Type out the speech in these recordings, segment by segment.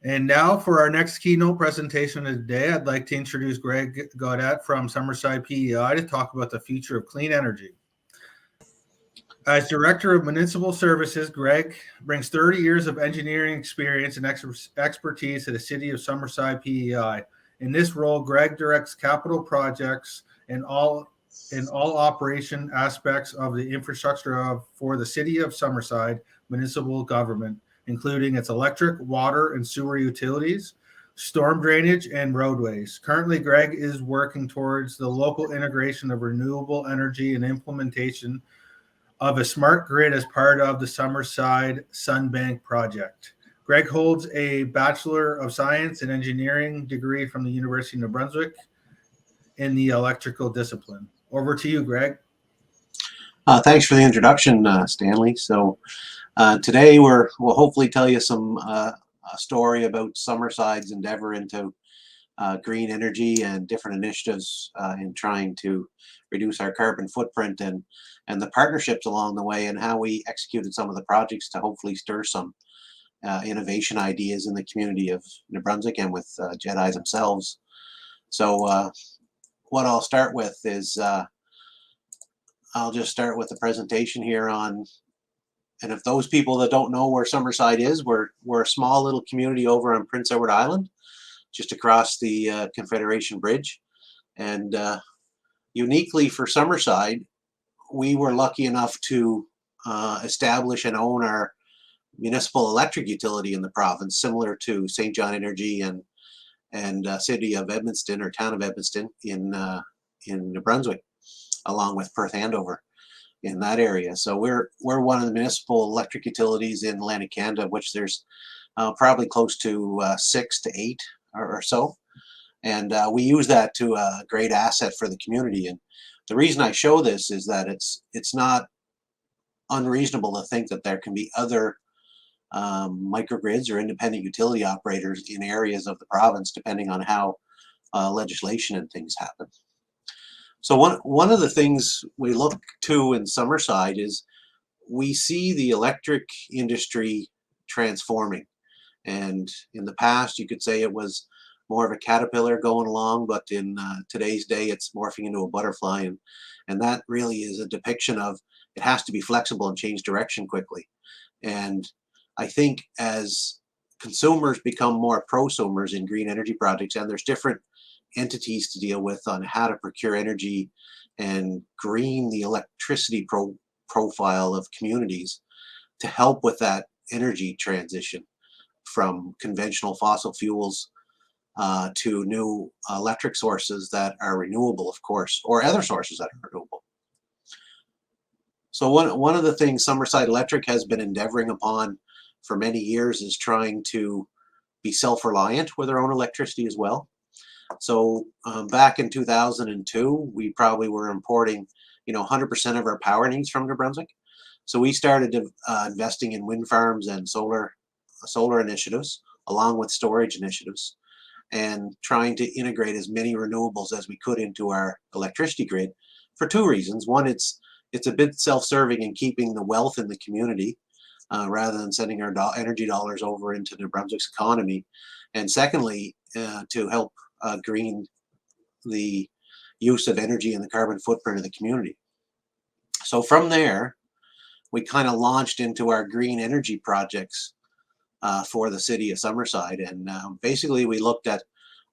And now for our next keynote presentation of the day, I'd like to introduce Greg Gaudet from Summerside PEI to talk about the future of clean energy. As Director of Municipal Services, Greg brings 30 years of engineering experience and expertise to the City of Summerside PEI. In this role, Greg directs capital projects and all operation aspects of the infrastructure for the City of Summerside municipal government, including its electric, water, and sewer utilities, storm drainage, and roadways. Currently, Greg is working towards the local integration of renewable energy and implementation of a smart grid as part of the Summerside Sunbank project. Greg holds a Bachelor of Science in Engineering degree from the University of New Brunswick in the electrical discipline. Over to you, Greg. Thanks for the introduction, Stanley. So today we'll hopefully tell you a story about Summerside's endeavor into green energy and different initiatives in trying to reduce our carbon footprint and the partnerships along the way and how we executed some of the projects to hopefully stir some innovation ideas in the community of New Brunswick and with JEDI themselves. So what I'll start with is I'll just start with the presentation here on, and if those people that don't know where Summerside is, we're a small little community over on Prince Edward Island, just across the Confederation Bridge. And uniquely for Summerside, we were lucky enough to establish and own our municipal electric utility in the province, similar to St. John Energy and City of Edmundston or Town of Edmundston in New Brunswick, along with Perth Andover in that area. So we're one of the municipal electric utilities in Atlantic Canada, which there's probably close to 6 to 8 or so. And we use that to a great asset for the community. And the reason I show this is that it's not unreasonable to think that there can be other microgrids or independent utility operators in areas of the province, depending on how legislation and things happen. So one of the things we look to in Summerside is we see the electric industry transforming. And in the past, you could say it was more of a caterpillar going along, but in today's day, it's morphing into a butterfly. And that really is a depiction of it has to be flexible and change direction quickly. And I think as consumers become more prosumers in green energy projects, and there's different entities to deal with on how to procure energy and green the electricity profile of communities to help with that energy transition from conventional fossil fuels to new electric sources that are renewable, of course, or other sources that are renewable. So one of the things Summerside Electric has been endeavoring upon for many years is trying to be self-reliant with our own electricity as well. So back in 2002, we probably were importing, 100% of our power needs from New Brunswick. So we started investing in wind farms and solar initiatives, along with storage initiatives, and trying to integrate as many renewables as we could into our electricity grid for two reasons. One, it's a bit self-serving in keeping the wealth in the community rather than sending our energy dollars over into New Brunswick's economy. And secondly, to help green the use of energy and the carbon footprint of the community. So from there, we kind of launched into our green energy projects for the city of Summerside. And basically we looked at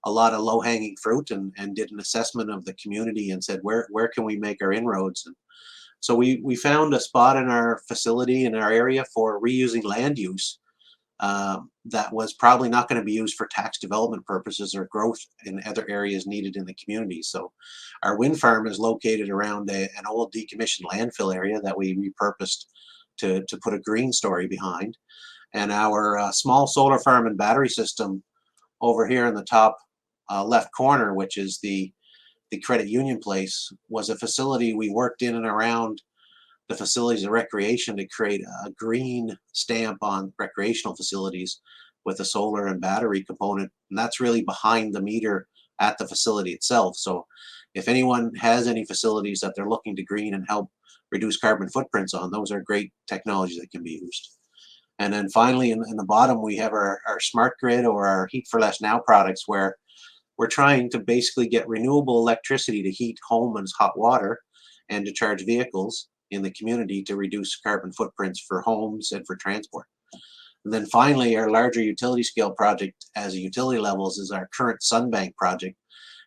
a lot of low-hanging fruit and did an assessment of the community and said, where can we make our inroads? And so we found a spot in our facility, in our area, for reusing land use that was probably not going to be used for tax development purposes or growth in other areas needed in the community. So our wind farm is located around an old decommissioned landfill area that we repurposed to put a green story behind. And our small solar farm and battery system over here in the top left corner, which is the credit union place, was a facility we worked in and around the facilities of recreation to create a green stamp on recreational facilities with a solar and battery component. And that's really behind the meter at the facility itself. So if anyone has any facilities that they're looking to green and help reduce carbon footprints on, those are great technologies that can be used. And then finally, in the bottom, we have our smart grid or our Heat for Less Now products, where we're trying to basically get renewable electricity to heat homes, hot water, and to charge vehicles in the community to reduce carbon footprints for homes and for transport. And then finally, our larger utility scale project as a utility levels is our current Sunbank project,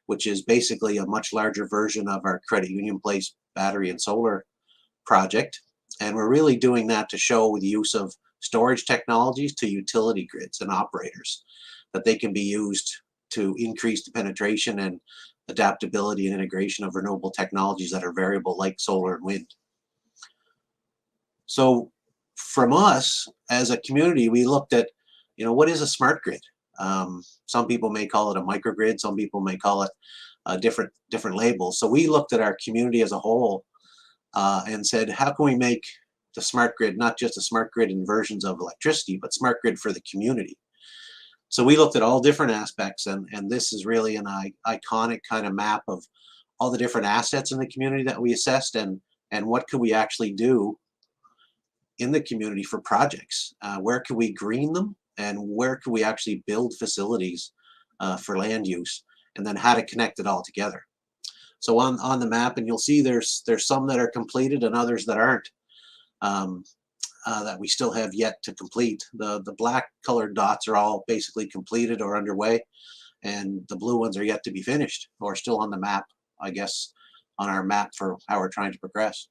which is basically a much larger version of our Credit Union Place battery and solar project. And we're really doing that to show the use of storage technologies to utility grids and operators, that they can be used to increase the penetration and adaptability and integration of renewable technologies that are variable, like solar and wind. So from us as a community, we looked at, what is a smart grid? Some people may call it a microgrid, some people may call it different labels. So we looked at our community as a whole and said, how can we make the smart grid not just a smart grid in versions of electricity, but smart grid for the community? So we looked at all different aspects, and this is really an iconic kind of map of all the different assets in the community that we assessed, and what could we actually do in the community for projects. Where could we green them, and where could we actually build facilities for land use, and then how to connect it all together. So on the map, and you'll see there's some that are completed and others that aren't, that we still have yet to complete. The black colored dots are all basically completed or underway, and the blue ones are yet to be finished or still on the map, I guess, on our map for how we're trying to progress.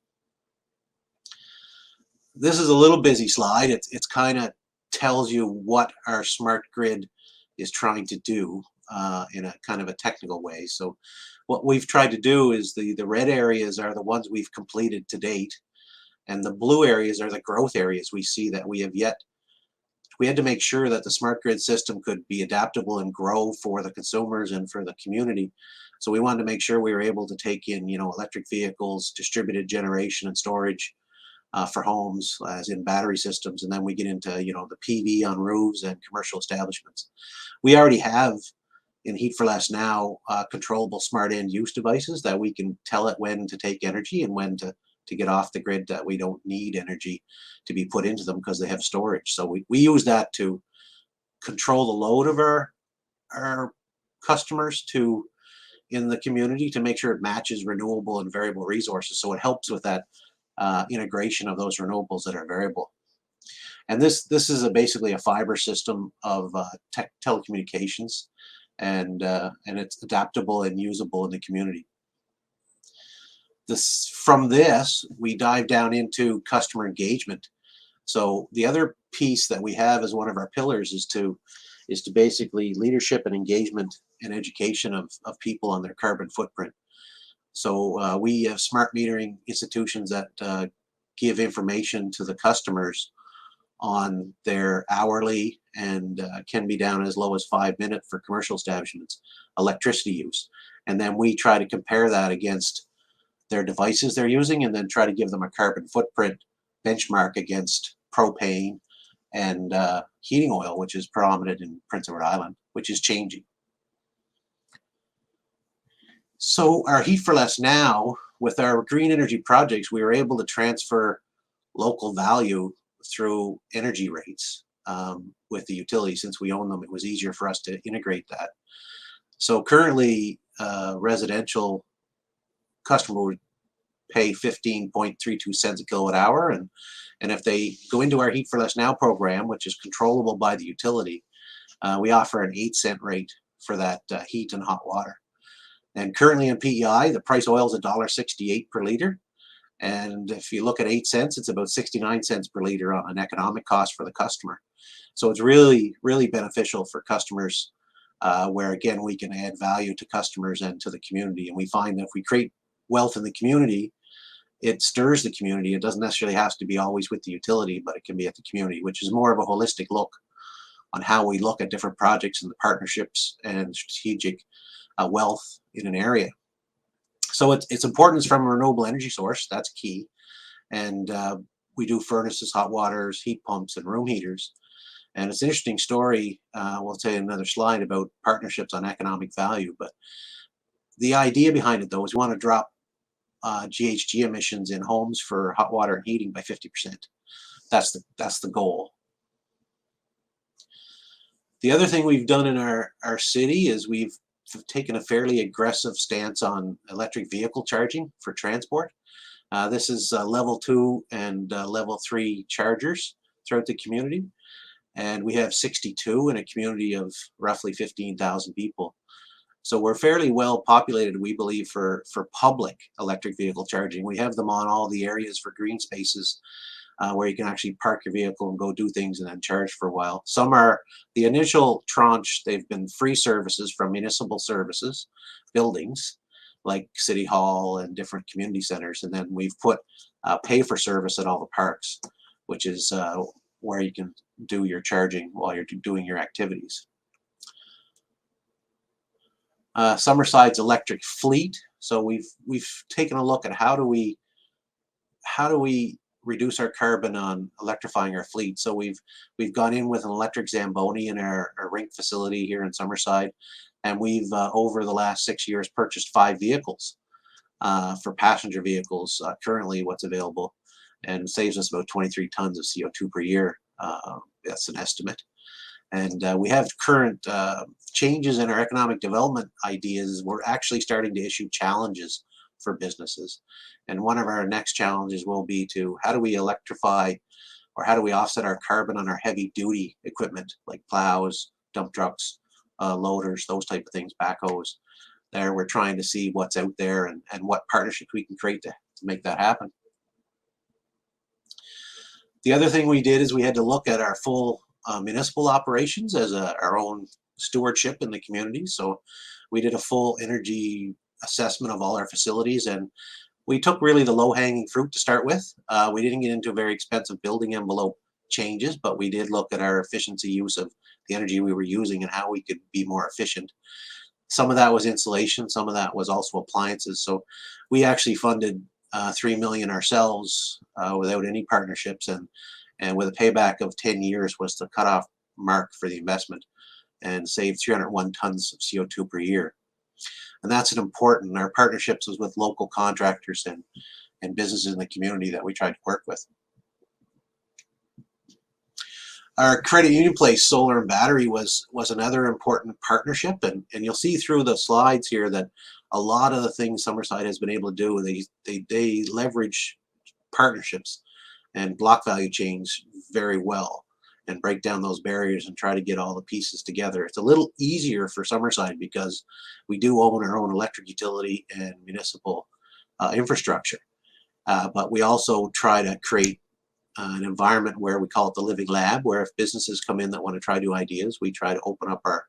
This is a little busy slide. It's kind of tells you what our smart grid is trying to do in a kind of a technical way. So what we've tried to do is the red areas are the ones we've completed to date, and the blue areas are the growth areas we see that we have yet. We had to make sure that the smart grid system could be adaptable and grow for the consumers and for the community. So we wanted to make sure we were able to take in, electric vehicles, distributed generation and storage for homes, as in battery systems, and then we get into, the PV on roofs and commercial establishments. We already have in Heat for Less Now controllable smart end use devices that we can tell it when to take energy and when to get off the grid, that we don't need energy to be put into them because they have storage. So we use that to control the load of our customers in the community, to make sure it matches renewable and variable resources. So it helps with that integration of those renewables that are variable. And this is basically a fiber system of telecommunications, and it's adaptable and usable in the community. From this, we dive down into customer engagement. So the other piece that we have as one of our pillars is to basically leadership and engagement and education of people on their carbon footprint. So we have smart metering institutions that give information to the customers on their hourly, and can be down as low as 5 minutes for commercial establishments, electricity use. And then we try to compare that against their devices they're using, and then try to give them a carbon footprint benchmark against propane and heating oil, which is predominant in Prince Edward Island, which is changing. So our Heat for Less Now, with our green energy projects, we were able to transfer local value through energy rates with the utility. Since we own them, it was easier for us to integrate that. So currently, residential customer would pay 15.32 cents a kilowatt hour, and if they go into our Heat for Less Now program, which is controllable by the utility, we offer an 8-cent rate for that heat and hot water. And currently in PEI, the price oil is $1.68 per liter. And if you look at 8 cents, it's about 69 cents per liter on an economic cost for the customer. So it's really, really beneficial for customers, where again, we can add value to customers and to the community. And we find that if we create wealth in the community, it stirs the community. It doesn't necessarily have to be always with the utility, but it can be at the community, which is more of a holistic look on how we look at different projects and the partnerships and strategic wealth in an area. So its importance from a renewable energy source, that's key. And we do furnaces, hot waters, heat pumps, and room heaters. And it's an interesting story, we'll tell you another slide, about partnerships on economic value. But the idea behind it, though, is we want to drop GHG emissions in homes for hot water and heating by 50%. That's the goal. The other thing we've done in our city is we've taken a fairly aggressive stance on electric vehicle charging for transport. This is level 2 and level 3 chargers throughout the community. And we have 62 in a community of roughly 15,000 people. So we're fairly well populated, we believe, for public electric vehicle charging. We have them on all the areas for green spaces where you can actually park your vehicle and go do things and then charge for a while. Some are the initial tranche, they've been free services from municipal services, buildings like City Hall and different community centers. And then we've put pay for service at all the parks, which is where you can do your charging while you're doing your activities. Summerside's electric fleet. So we've taken a look at how do we reduce our carbon on electrifying our fleet. So we've gone in with an electric Zamboni in our rink facility here in Summerside, and we've over the last 6 years purchased 5 vehicles for passenger vehicles. Currently, what's available, and saves us about 23 tons of CO2 per year. That's an estimate. And we have current changes in our economic development ideas. We're actually starting to issue challenges for businesses. And one of our next challenges will be to how do we electrify or how do we offset our carbon on our heavy duty equipment like plows, dump trucks, loaders, those type of things, backhoes. There we're trying to see what's out there and what partnerships we can create to make that happen. The other thing we did is we had to look at our full municipal operations as our own stewardship in the community. So we did a full energy assessment of all our facilities, and we took really the low-hanging fruit to start with. We didn't get into very expensive building envelope changes, but we did look at our efficiency use of the energy we were using and how we could be more efficient. Some of that was insulation, some of that was also appliances. So we actually funded $3 million ourselves without any partnerships, and with a payback of 10 years was the cutoff mark for the investment, and saved 301 tons of CO2 per year. And that's an important, our partnerships was with local contractors and businesses in the community that we tried to work with. Our credit union place, solar and battery, was another important partnership, and you'll see through the slides here that a lot of the things Summerside has been able to do, they leverage partnerships and block value chains very well and break down those barriers and try to get all the pieces together. It's a little easier for Summerside because we do own our own electric utility and municipal infrastructure, but we also try to create an environment where we call it the living lab, where if businesses come in that want to try new ideas, we try to open up our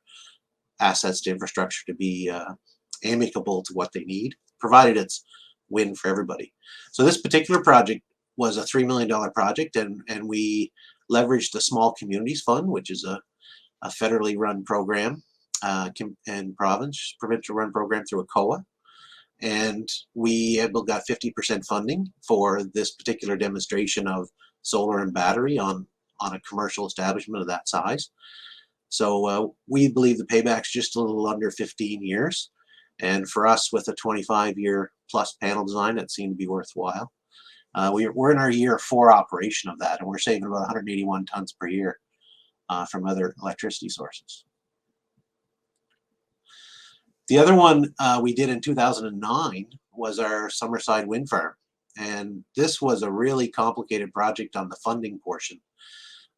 assets to infrastructure to be amicable to what they need, provided it's win for everybody. So this particular project was a $3 million project, and we leveraged the Small Communities Fund, which is a federally run program and provincial run program through a COA. And we got 50% funding for this particular demonstration of solar and battery on a commercial establishment of that size. So we believe the payback's just a little under 15 years. And for us, with a 25-year plus panel design, that seemed to be worthwhile. We're in our year 4 operation of that, and we're saving about 181 tons per year from other electricity sources. The other one we did in 2009 was our Summerside wind farm, and this was a really complicated project on the funding portion.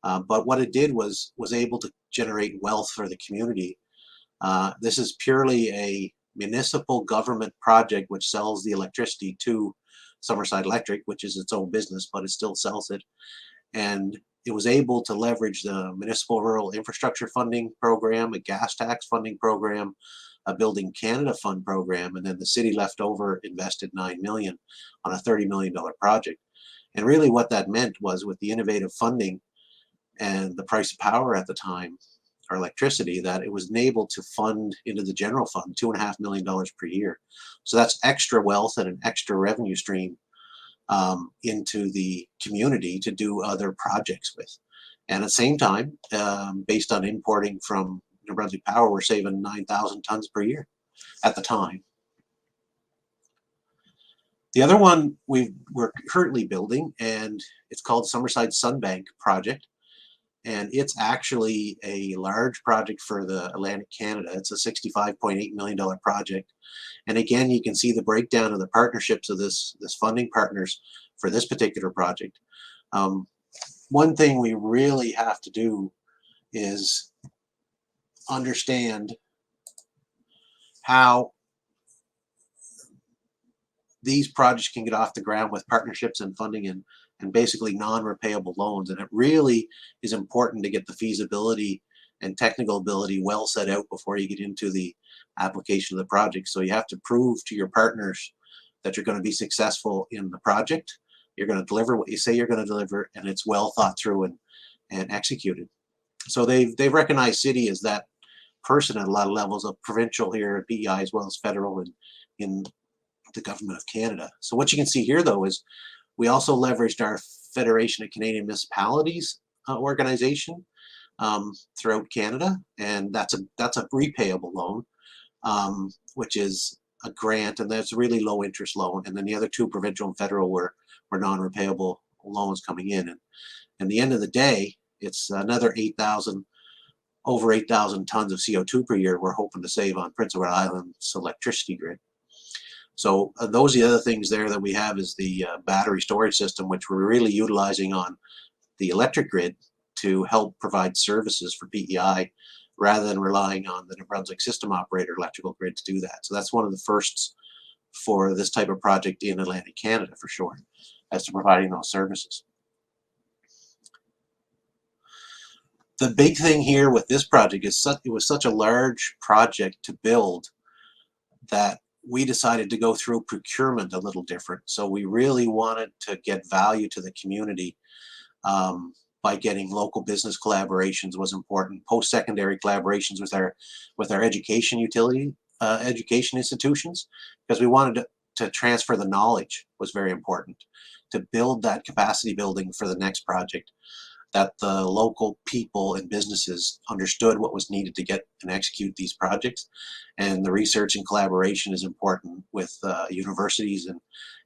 But what it did was able to generate wealth for the community. This is purely a municipal government project which sells the electricity to Summerside Electric, which is its own business, but it still sells it. And it was able to leverage the Municipal Rural Infrastructure Funding Program, a gas tax funding program, a Building Canada Fund program, and then the city left over invested $9 million on a $30 million project. And really what that meant was, with the innovative funding and the price of power at the time, or electricity, that it was enabled to fund into the general fund $2.5 million per year. So that's extra wealth and an extra revenue stream into the community to do other projects with. And at the same time, based on importing from New Brunswick Power, we're saving 9,000 tons per year at the time. The other one we're currently building, and it's called Summerside Sunbank Project. and it's actually a large project for the Atlantic Canada. It's a $65.8 million project. And again, you can see the breakdown of the partnerships of this funding partners for this particular project. One thing we really have to do is understand how these projects can get off the ground with partnerships and funding and basically non-repayable loans. And it really is important to get the feasibility and technical ability well set out before you get into the application of the project. So you have to prove to your partners that you're going to be successful in the project. You're going to deliver what you say you're going to deliver, and it's well thought through and executed. So they've recognized City as that person at a lot of levels, of provincial here at PEI as well as federal and in the government of Canada. So what you can see here, though, is we also leveraged our Federation of Canadian Municipalities organization throughout Canada, and that's a repayable loan, which is a grant, and that's a really low interest loan. And then the other two, provincial and federal, were non-repayable loans coming in. And at the end of the day, it's another over 8,000 tons of CO2 per year we're hoping to save on Prince Edward Island's electricity grid. So those are the other things there that we have is the battery storage system, which we're really utilizing on the electric grid to help provide services for PEI rather than relying on the New Brunswick system operator electrical grid to do that. So that's one of the firsts for this type of project in Atlantic Canada for sure, as to providing those services. The big thing here with this project is it was such a large project to build that we decided to go through procurement a little different. So we really wanted to get value to the community by getting local business collaborations was important. Post-secondary collaborations with our education education institutions, because we wanted to transfer the knowledge was very important to build that capacity building for the next project, that the local people and businesses understood what was needed to get and execute these projects. And the research and collaboration is important with universities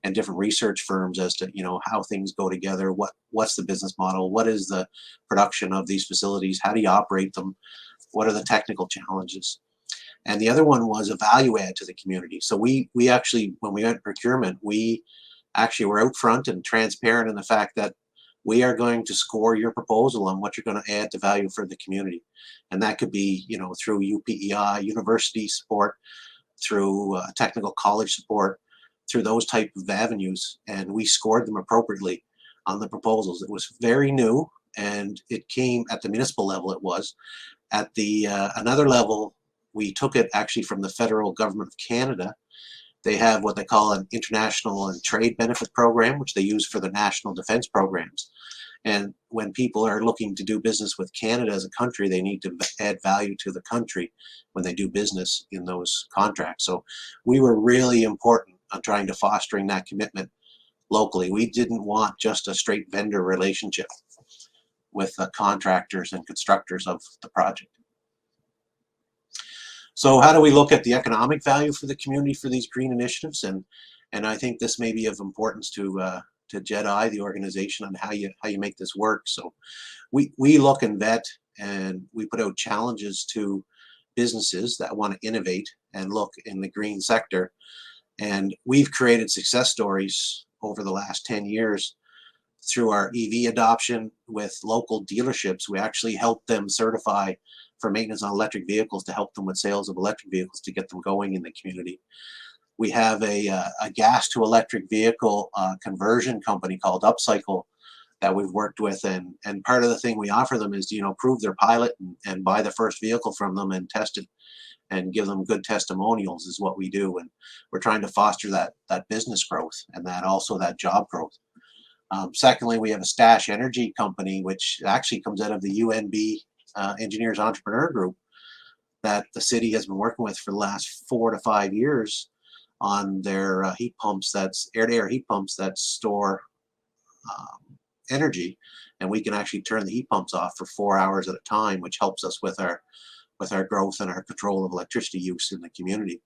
and different research firms as to, how things go together, what's the business model, what is the production of these facilities, how do you operate them, what are the technical challenges. And the other one was a value add to the community. So we actually, when we went procurement, we actually were out front and transparent in the fact that we are going to score your proposal on what you're going to add to value for the community. And that could be, through UPEI, university support, through technical college support, through those type of avenues. And we scored them appropriately on the proposals. It was very new, and it came at the municipal level. It was at the another level. We took it actually from the federal government of Canada. They have what they call an international and trade benefit program, which they use for the national defense programs. And when people are looking to do business with Canada as a country, they need to add value to the country when they do business in those contracts. So we were really important on trying to fostering that commitment locally. We didn't want just a straight vendor relationship with the contractors and constructors of the project. So how do we look at the economic value for the community for these green initiatives? And I think this may be of importance to JEDI, the organization, on how you make this work. So we look and vet, and we put out challenges to businesses that want to innovate and look in the green sector. And we've created success stories over the last 10 years through our EV adoption with local dealerships. We actually help them certify for maintenance on electric vehicles to help them with sales of electric vehicles to get them going in the community. We have a gas to electric vehicle conversion company called Upcycle that we've worked with, and part of the thing we offer them is prove their pilot and buy the first vehicle from them and test it and give them good testimonials is what we do. And we're trying to foster that business growth and that job growth. Secondly, we have a Stash Energy company, which actually comes out of the UNB Engineers Entrepreneur Group that the city has been working with for the last 4 to 5 years on their heat pumps, that's air-to-air heat pumps that store energy, and we can actually turn the heat pumps off for 4 hours at a time, which helps us with our growth and our control of electricity use in the community.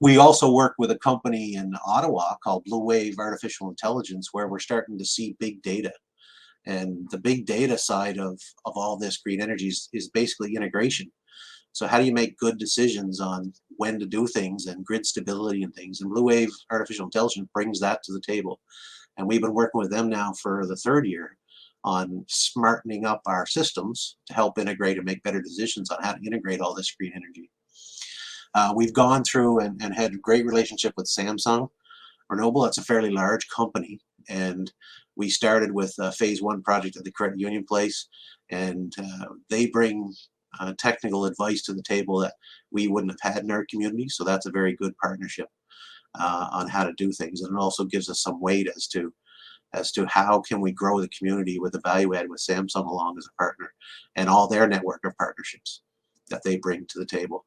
We also work with a company in Ottawa called Blue Wave Artificial Intelligence, where we're starting to see big data And the big data side of all this green energy is basically integration. So how do you make good decisions on when to do things and grid stability and things? And Blue Wave Artificial Intelligence brings that to the table. And we've been working with them now for the third year on smartening up our systems to help integrate and make better decisions on how to integrate all this green energy. We've gone through and had a great relationship with Samsung Renewable. That's a fairly large company, and we started with a phase 1 project at the Credit Union Place, and they bring technical advice to the table that we wouldn't have had in our community. So that's a very good partnership on how to do things, and it also gives us some weight as to how can we grow the community with the value add with Samsung along as a partner and all their network of partnerships that they bring to the table.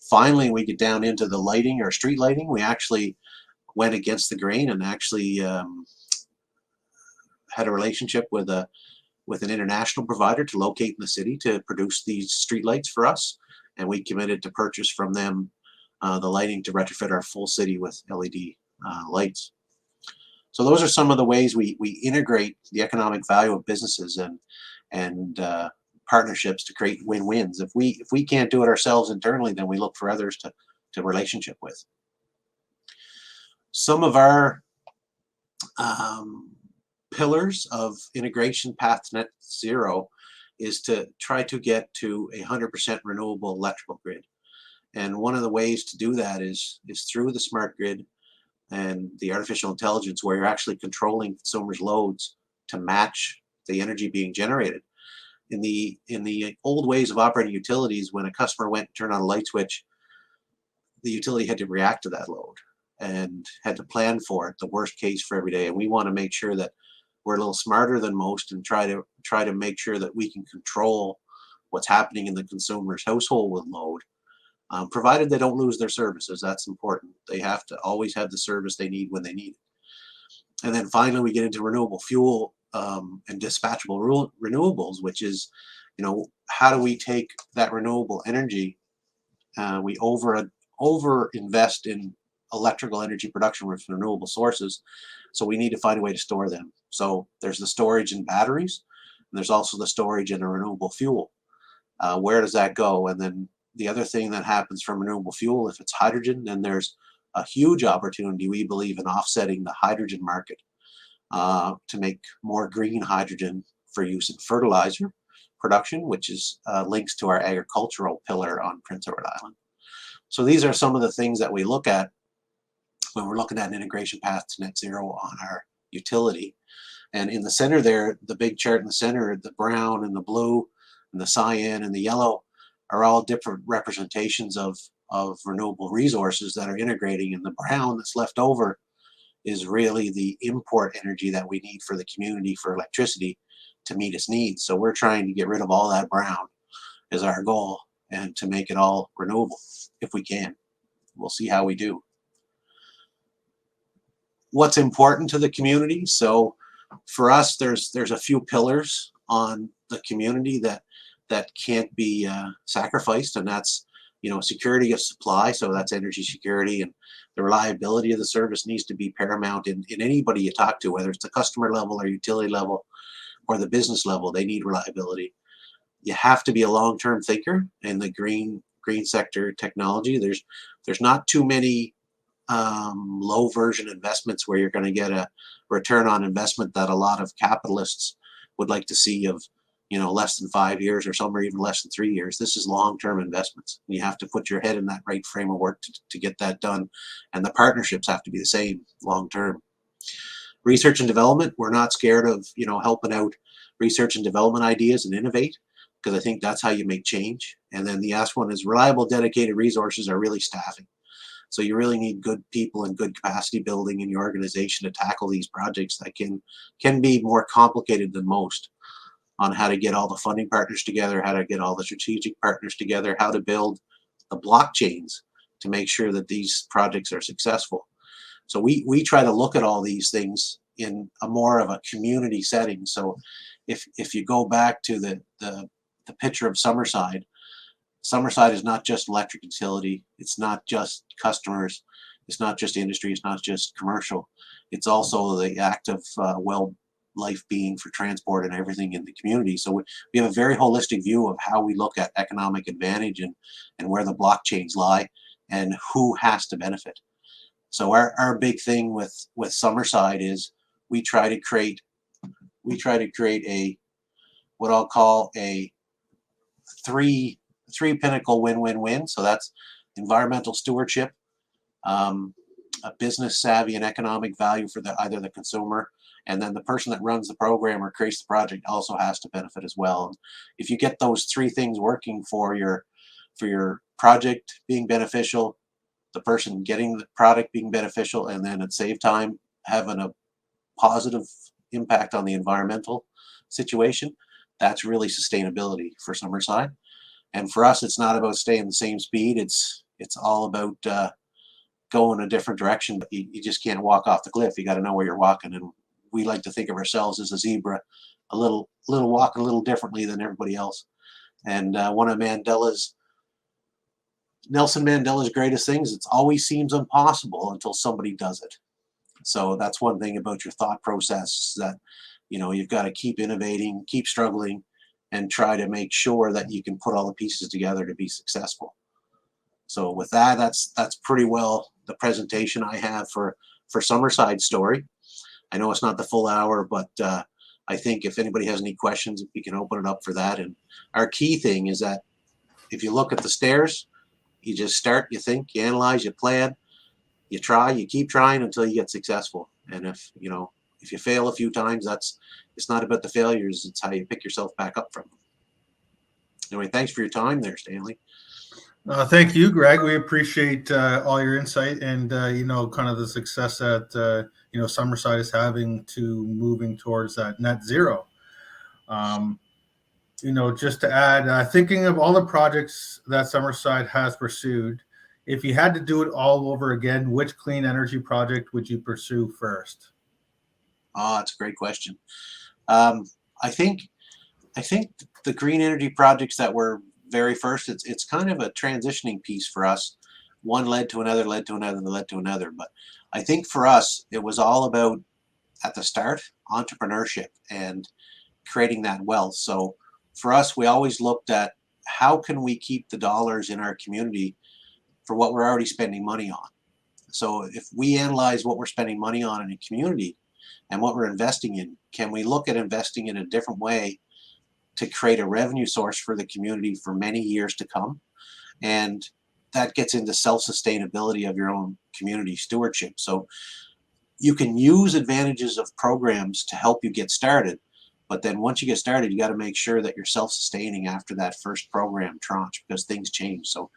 Finally, we get down into the lighting or street lighting. We actually went against the grain and actually had a relationship with an international provider to locate in the city to produce these street lights for us, and we committed to purchase from them the lighting to retrofit our full city with LED lights. So those are some of the ways we integrate the economic value of businesses and partnerships to create win-wins. If we can't do it ourselves internally, then we look for others to relationship with. Some of our pillars of integration path to net zero is to try to get to 100% renewable electrical grid. And one of the ways to do that is through the smart grid and the artificial intelligence, where you're actually controlling consumers' loads to match the energy being generated. In the old ways of operating utilities, when a customer went and turned on a light switch, the utility had to react to that load and had to plan for it, the worst case for every day. And we want to make sure that we're a little smarter than most and try to make sure that we can control what's happening in the consumer's household with load, provided they don't lose their services. That's important. They have to always have the service they need when they need it. And then finally, we get into renewable fuel and dispatchable renewables, which is, how do we take that renewable energy? We over invest in electrical energy production with renewable sources, so we need to find a way to store them. So there's the storage in batteries, and there's also the storage in a renewable fuel. Where does that go? And then the other thing that happens from renewable fuel, if it's hydrogen, then there's a huge opportunity, we believe, in offsetting the hydrogen market to make more green hydrogen for use in fertilizer production, which is links to our agricultural pillar on Prince Edward Island. So these are some of the things that we look at when we're looking at an integration path to net zero on our utility. And in the center there, the big chart in the center, the brown and the blue and the cyan and the yellow are all different representations of renewable resources that are integrating, and the brown that's left over is really the import energy that we need for the community for electricity to meet its needs. So we're trying to get rid of all that brown is our goal, and to make it all renewable if we can. We'll see how we do. What's important to the community? So for us, there's a few pillars on the community that can't be sacrificed, and that's security of supply. So that's energy security, and the reliability of the service needs to be paramount in anybody you talk to, whether it's the customer level or utility level or the business level. They need reliability. You have to be a long-term thinker in the green sector technology. There's not too many low version investments where you're going to get a return on investment that a lot of capitalists would like to see of less than 5 years, or some are even less than 3 years. This is long-term investments. You have to put your head in that right frame of work to get that done, and the partnerships have to be the same long-term. Research and development, we're not scared of helping out research and development ideas and innovate, because I think that's how you make change. And then the last one is reliable, dedicated resources are really staffing. So you really need good people and good capacity building in your organization to tackle these projects that can be more complicated than most, on how to get all the funding partners together, how to get all the strategic partners together, how to build the blockchains to make sure that these projects are successful. So we try to look at all these things in a more of a community setting. So if you go back to the picture of Summerside is not just electric utility, it's not just customers, it's not just industry, it's not just commercial, it's also the active life being for transport and everything in the community. So we have a very holistic view of how we look at economic advantage and where the blockchains lie and who has to benefit. So our big thing with Summerside is we try to create a what I'll call a three pinnacle win-win-win. So that's environmental stewardship, a business savvy and economic value for either the consumer, and then the person that runs the program or creates the project also has to benefit as well. And if you get those three things working for your project being beneficial, the person getting the product being beneficial, and then at the same time having a positive impact on the environmental situation, that's really sustainability for Summerside. And for us, it's not about staying the same speed. It's all about going a different direction. But you just can't walk off the cliff. You got to know where you're walking. And we like to think of ourselves as a zebra, a little walking a little differently than everybody else. And one of Nelson Mandela's greatest things, it always seems impossible until somebody does it. So that's one thing about your thought process, that you've got to keep innovating, keep struggling, and try to make sure that you can put all the pieces together to be successful. So with that, that's pretty well the presentation I have for Summerside story. I know it's not the full hour, but I think if anybody has any questions, we can open it up for that. And our key thing is that if you look at the stairs, you just start, you think, you analyze, you plan, you try, you keep trying until you get successful. And if you fail a few times, it's not about the failures, it's how you pick yourself back up from them. Anyway, thanks for your time there, Stanley. Thank you, Greg. We appreciate all your insight and kind of the success that Summerside is having to moving towards that net zero. Just to add, thinking of all the projects that Summerside has pursued, if you had to do it all over again, which clean energy project would you pursue first? That's a great question. I think the green energy projects that were very first, it's kind of a transitioning piece for us. One led to another, led to another, led to another. But I think for us, it was all about, at the start, entrepreneurship and creating that wealth. So for us, we always looked at how can we keep the dollars in our community for what we're already spending money on. So if we analyze what we're spending money on in a community and what we're investing in, can we look at investing in a different way to create a revenue source for the community for many years to come? And that gets into self-sustainability of your own community stewardship. So you can use advantages of programs to help you get started, but then once you get started, you got to make sure that you're self-sustaining after that first program tranche, because things change. So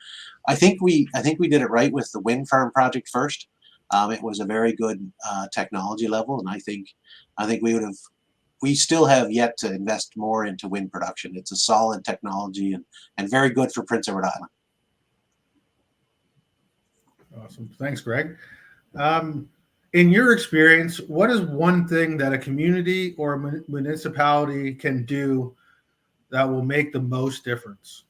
I think we did it right with the wind farm project first. It was a very good technology level, and I think we still have yet to invest more into wind production. It's a solid technology and very good for Prince Edward Island. Awesome. Thanks, Greg. In your experience, what is one thing that a community or a municipality can do that will make the most difference?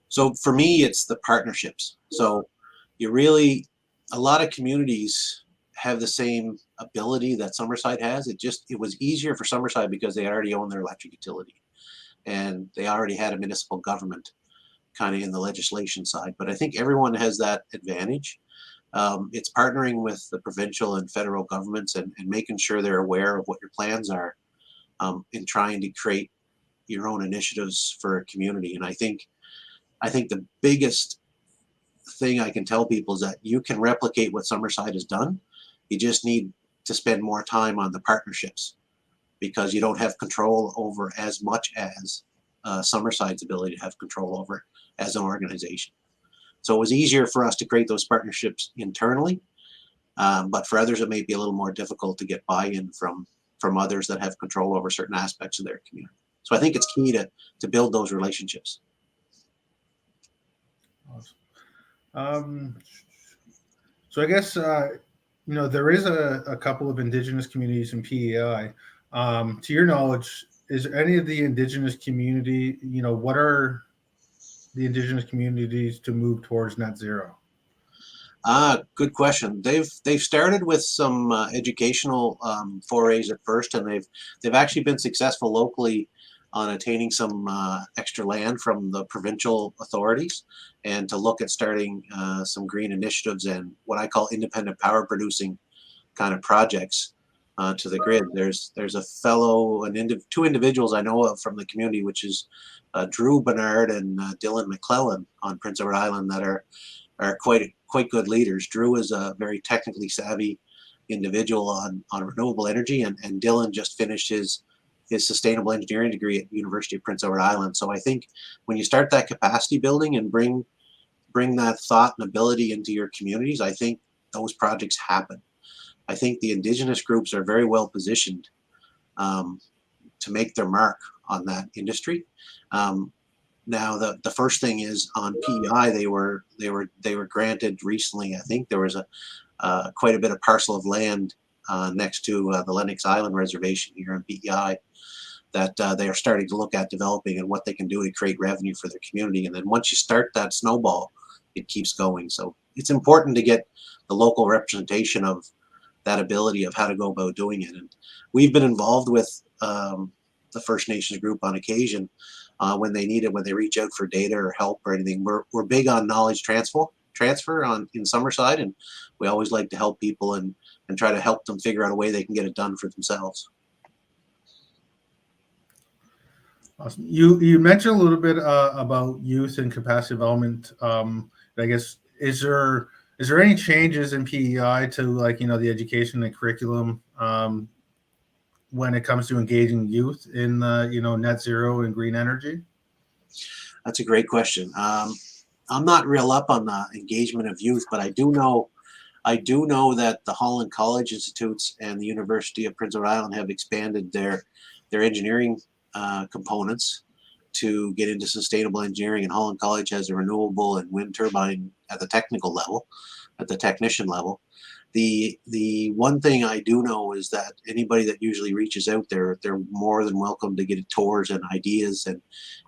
So for me, it's the partnerships. So a lot of communities have the same ability that Summerside has. It was easier for Summerside because they already own their electric utility and they already had a municipal government kind of in the legislation side. But I think everyone has that advantage. It's partnering with the provincial and federal governments and making sure they're aware of what your plans are in trying to create your own initiatives for a community. And I think the biggest thing I can tell people is that you can replicate what Summerside has done. You just need to spend more time on the partnerships, because you don't have control over as much as Summerside's ability to have control over as an organization. So it was easier for us to create those partnerships internally, but for others it may be a little more difficult to get buy-in from others that have control over certain aspects of their community. So I think it's key to build those relationships. Awesome. So I guess there is a couple of Indigenous communities in PEI. To your knowledge, is there any of the Indigenous community? What are the Indigenous communities to move towards net zero? Good question. They've started with some educational forays at first, and they've actually been successful locally on attaining some extra land from the provincial authorities, and to look at starting some green initiatives and what I call independent power producing kind of projects to the grid. There's a fellow, two individuals I know of from the community, which is Drew Bernard and Dylan McClellan on Prince Edward Island, that are quite good leaders. Drew is a very technically savvy individual on renewable energy, and Dylan just finished his sustainable engineering degree at University of Prince Edward Island. So I think when you start that capacity building and bring that thought and ability into your communities, I think those projects happen. I think the Indigenous groups are very well positioned to make their mark on that industry. Now, the first thing is on PEI, they were granted recently. I think there was quite a bit of parcel of land next to the Lennox Island Reservation here in PEI that they are starting to look at developing and what they can do to create revenue for their community. And then once you start that snowball, it keeps going. So it's important to get the local representation of that ability of how to go about doing it. And we've been involved with the First Nations group on occasion when they need it, when they reach out for data or help or anything. We're big on knowledge transfer in Summerside, and we always like to help people and try to help them figure out a way they can get it done for themselves. Awesome. You mentioned a little bit about youth and capacity development. I guess is there any changes in PEI to, like, the education and curriculum when it comes to engaging youth in net zero and green energy? That's a great question. I'm not real up on the engagement of youth, but I do know that the Holland College Institutes and the University of Prince Edward Island have expanded their engineering components to get into sustainable engineering, and Holland College has a renewable and wind turbine at the technical level, at the technician level. The one thing I do know is that anybody that usually reaches out there, they're more than welcome to get tours and ideas and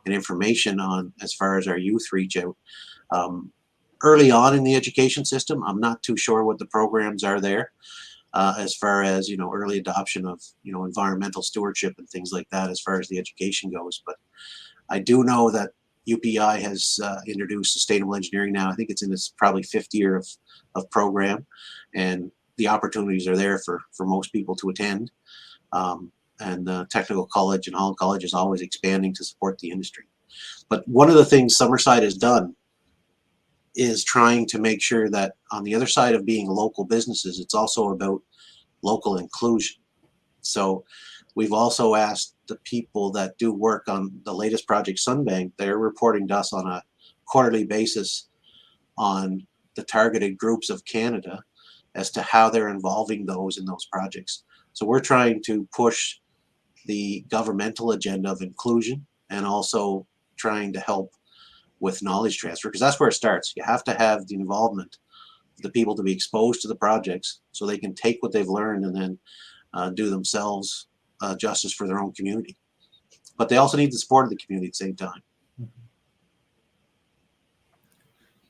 information on as far as our youth reach out. Early on in the education system, I'm not too sure what the programs are there as far as early adoption of environmental stewardship and things like that as far as the education goes. But I do know that UPI has introduced sustainable engineering now. I think it's in its probably 5th year of program, and the opportunities are there for most people to attend. And the technical college and Holland College is always expanding to support the industry. But one of the things Summerside has done is trying to make sure that on the other side of being local businesses, it's also about local inclusion. So we've also asked the people that do work on the latest project, Sunbank, they're reporting to us on a quarterly basis on the targeted groups of Canada as to how they're involving those in those projects. So we're trying to push the governmental agenda of inclusion and also trying to help with knowledge transfer, because that's where it starts. You have to have the involvement of the people to be exposed to the projects so they can take what they've learned and then do themselves justice for their own community. But they also need the support of the community at the same time.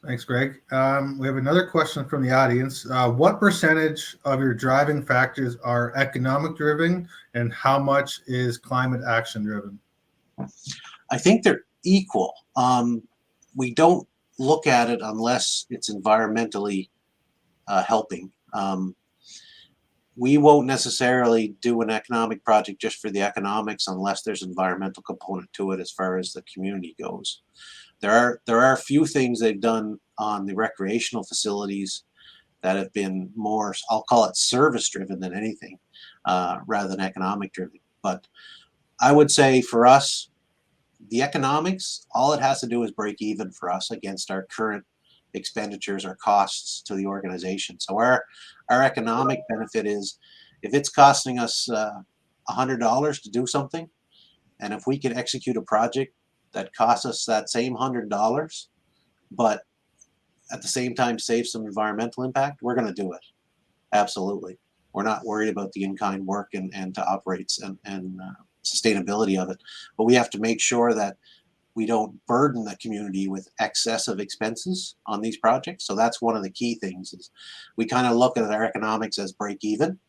Thanks, Greg. We have another question from the audience. What percentage of your driving factors are economic driven, and how much is climate action driven? I think they're equal. We don't look at it unless it's environmentally helping. We won't necessarily do an economic project just for the economics unless there's an environmental component to it as far as the community goes. There are a few things they've done on the recreational facilities that have been more, I'll call it service driven than anything, rather than economic driven. But I would say for us, the economics, all it has to do is break even for us against our current expenditures or costs to the organization. So our economic benefit is if it's costing us $100 to do something, and if we can execute a project that costs us that same $100, but at the same time save some environmental impact, we're going to do it. Absolutely. We're not worried about the in-kind work and to operates and sustainability of it, but we have to make sure that don't burden the community with excessive expenses on these projects. So that's one of the key things, is we kind of look at our economics as break even.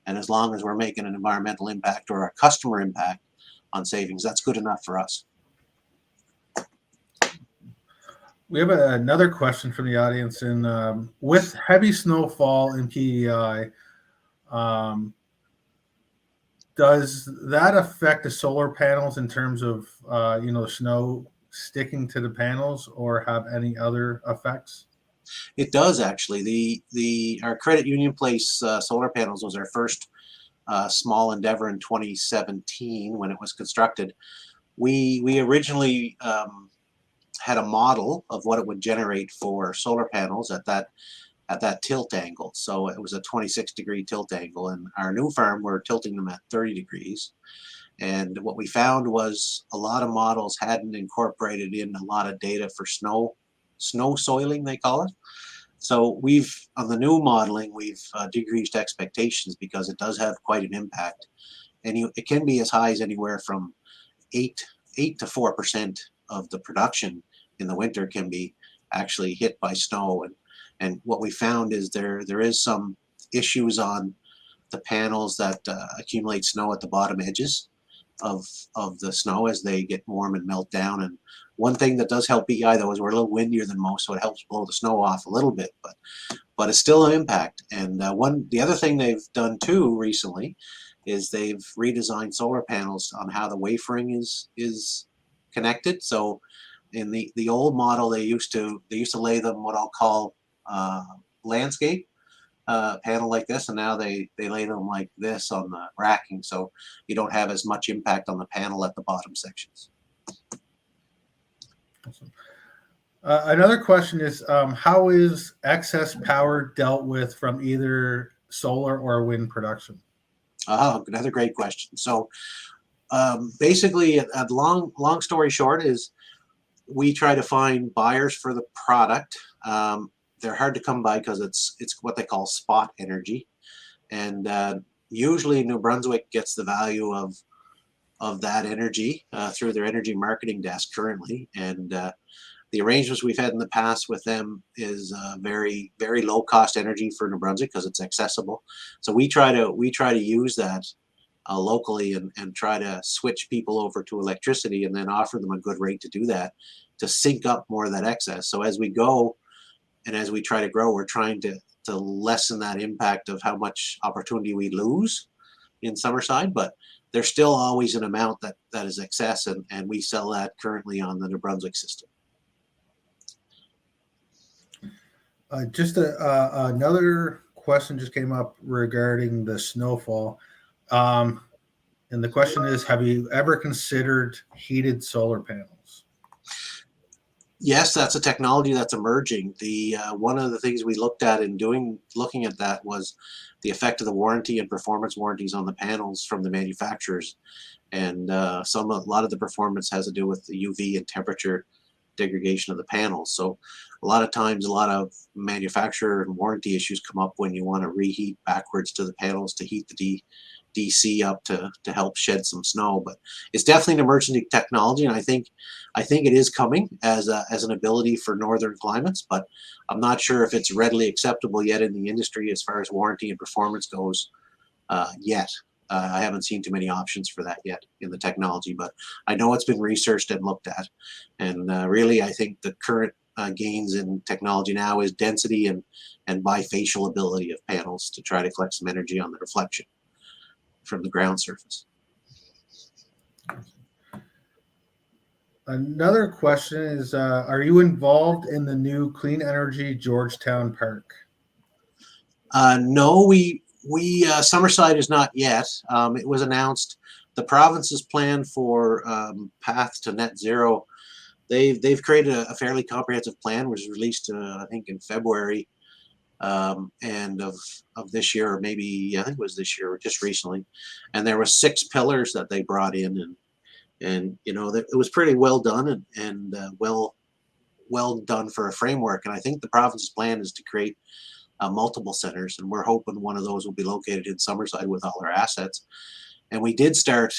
And as long as we're making an environmental impact or a customer impact on savings, that's good enough for us. We have another question from the audience. With heavy snowfall in PEI, does that affect the solar panels in terms of snow sticking to the panels, or have any other effects? It does actually. Our Credit Union Place solar panels was our first small endeavor in 2017 when it was constructed. We originally had a model of what it would generate for solar panels at that tilt angle. So it was a 26-degree tilt angle, and our new farm, we're tilting them at 30 degrees. And what we found was a lot of models hadn't incorporated in a lot of data for snow soiling, they call it. So on the new modeling, we've decreased expectations because it does have quite an impact. And it can be as high as anywhere from 8 to 4% of the production in the winter can be actually hit by snow. And what we found is there is some issues on the panels that accumulate snow at the bottom edges of the snow as they get warm and melt down. And one thing that does help PEI, though, is we're a little windier than most, so it helps blow the snow off a little bit, but it's still an impact. And the other thing they've done too recently is they've redesigned solar panels on how the wafering is connected. So in the old model, they used to lay them what I'll call landscape panel like this, and now they lay them like this on the racking, so you don't have as much impact on the panel at the bottom sections. Awesome. Another question is, how is excess power dealt with from either solar or wind production? Another great question. So basically, a long story short is we try to find buyers for the product. They're hard to come by because it's what they call spot energy, and usually New Brunswick gets the value of that energy through their energy marketing desk currently. And the arrangements we've had in the past with them is very, very low cost energy for New Brunswick because it's accessible. So we try to use that locally and try to switch people over to electricity, and then offer them a good rate to do that, to sync up more of that excess. So as we go and as we try to grow, we're trying to lessen that impact of how much opportunity we lose in Summerside, but there's still always an amount that is excess, and we sell that currently on the New Brunswick system. Just another question just came up regarding the snowfall. And the question is, have you ever considered heated solar panels? Yes, that's a technology that's emerging. One of the things we looked at in looking at that was the effect of the warranty and performance warranties on the panels from the manufacturers, and a lot of the performance has to do with the UV and temperature degradation of the panels. So a lot of times, a lot of manufacturer and warranty issues come up when you want to reheat backwards to the panels to heat the DC up to help shed some snow. But it's definitely an emerging technology, and I think it is coming as an ability for northern climates, but I'm not sure if it's readily acceptable yet in the industry as far as warranty and performance goes yet. I haven't seen too many options for that yet in the technology, but I know it's been researched and looked at. And really, I think the current gains in technology now is density and bifacial ability of panels to try to collect some energy on the reflection from the ground surface. Another question is, are you involved in the new Clean Energy Georgetown Park? No, Summerside is not yet. It was announced the province's plan for path to net zero. They've created a fairly comprehensive plan, which was released I think in February and of this year, or maybe I think it was this year or just recently. And there were 6 pillars that they brought in, and you know, it was pretty well done and well done for a framework. And I think the province's plan is to create multiple centers, and we're hoping one of those will be located in Summerside with all our assets. And we did start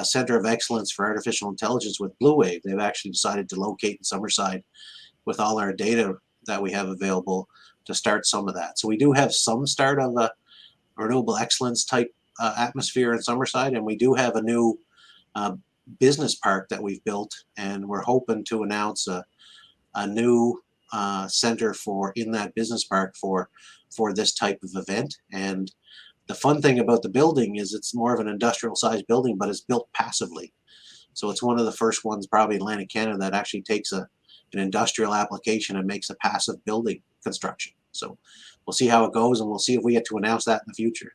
center of excellence for artificial intelligence with Blue Wave. They've actually decided to locate in Summerside with all our data that we have available to start some of that. So we do have some start of a renewable excellence type atmosphere in Summerside, and we do have a new business park that we've built, and we're hoping to announce a new center in that business park for this type of event. And the fun thing about the building is it's more of an industrial sized building, but it's built passively. So it's one of the first ones probably in Atlantic Canada that actually takes an industrial application and makes a passive building construction. So we'll see how it goes, and we'll see if we get to announce that in the future.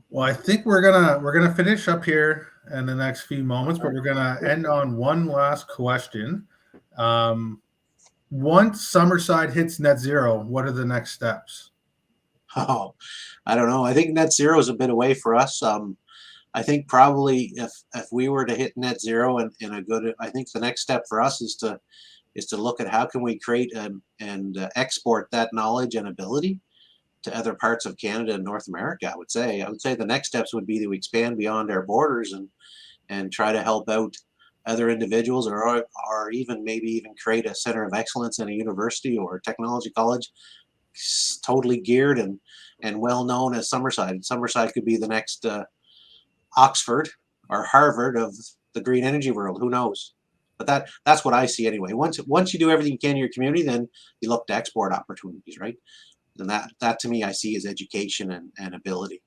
Well, I think we're gonna finish up here in the next few moments, but we're gonna end on one last question. Once Summerside hits net zero, what are the next steps? Oh, I don't know. I think net zero is a bit away for us. I think probably if we were to hit net zero in a good, I think the next step for us is to look at how can we create and export that knowledge and ability to other parts of Canada and North America. I would say the next steps would be to expand beyond our borders and try to help out other individuals, or even maybe even create a center of excellence in a university or a technology college, totally geared and well known as Summerside. Summerside could be the next Oxford or Harvard of the green energy world. Who knows? But that's what I see anyway. Once you do everything you can in your community, then you look to export opportunities, right? And that to me I see as education and ability.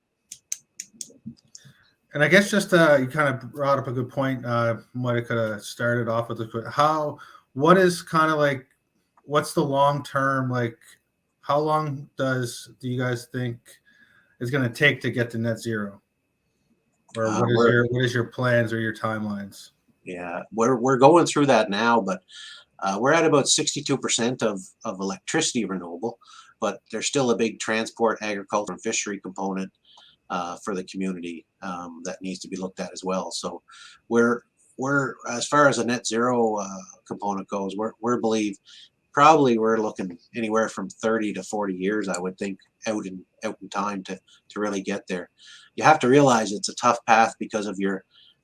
And I guess just you kind of brought up a good point. Might have could have started off with this, but what is kind of like, what's the long term, like how long do you guys think it's going to take to get to net zero? Or what is your plans or your timelines? Yeah, we're going through that now, but we're at about 62% of electricity renewable, but there's still a big transport, agriculture, and fishery component for the community that needs to be looked at as well. So we're as far as a net zero component goes, we're looking anywhere from 30 to 40 years, I would think, out in time to really get there. You have to realize it's a tough path because of you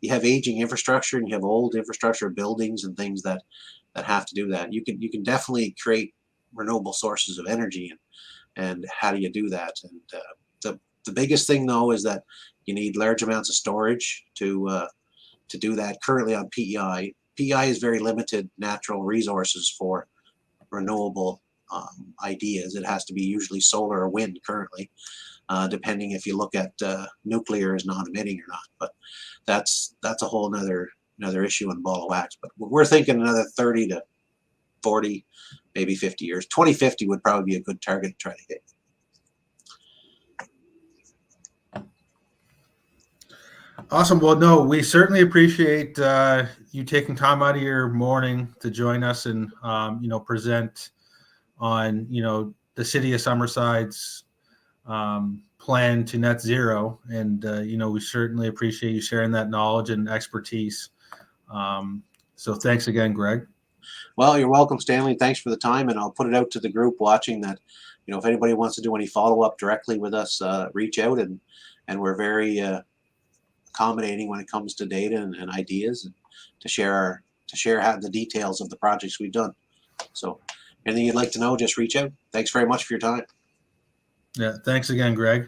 have aging infrastructure and you have old infrastructure, buildings and things that have to do that. You can definitely create renewable sources of energy, and how do you do that? And the biggest thing though is that you need large amounts of storage to do that. Currently on PEI is very limited natural resources for renewable ideas. It has to be usually solar or wind currently, depending if you look at nuclear as non-emitting or not. But that's a whole another issue and ball of wax. But we're thinking another 30 to 40, maybe 50 years. 2050 would probably be a good target to try to hit. Awesome. Well, no, we certainly appreciate you taking time out of your morning to join us and present on the city of Summerside's plan to net zero, and we certainly appreciate you sharing that knowledge and expertise. So thanks again, Greg. Well, you're welcome, Stanley. Thanks for the time, and I'll put it out to the group watching that if anybody wants to do any follow-up directly with us, reach out, and we're very accommodating when it comes to data and ideas, and to share how the details of the projects we've done. So anything you'd like to know, just reach out. Thanks very much for your time. Yeah, thanks again, Greg.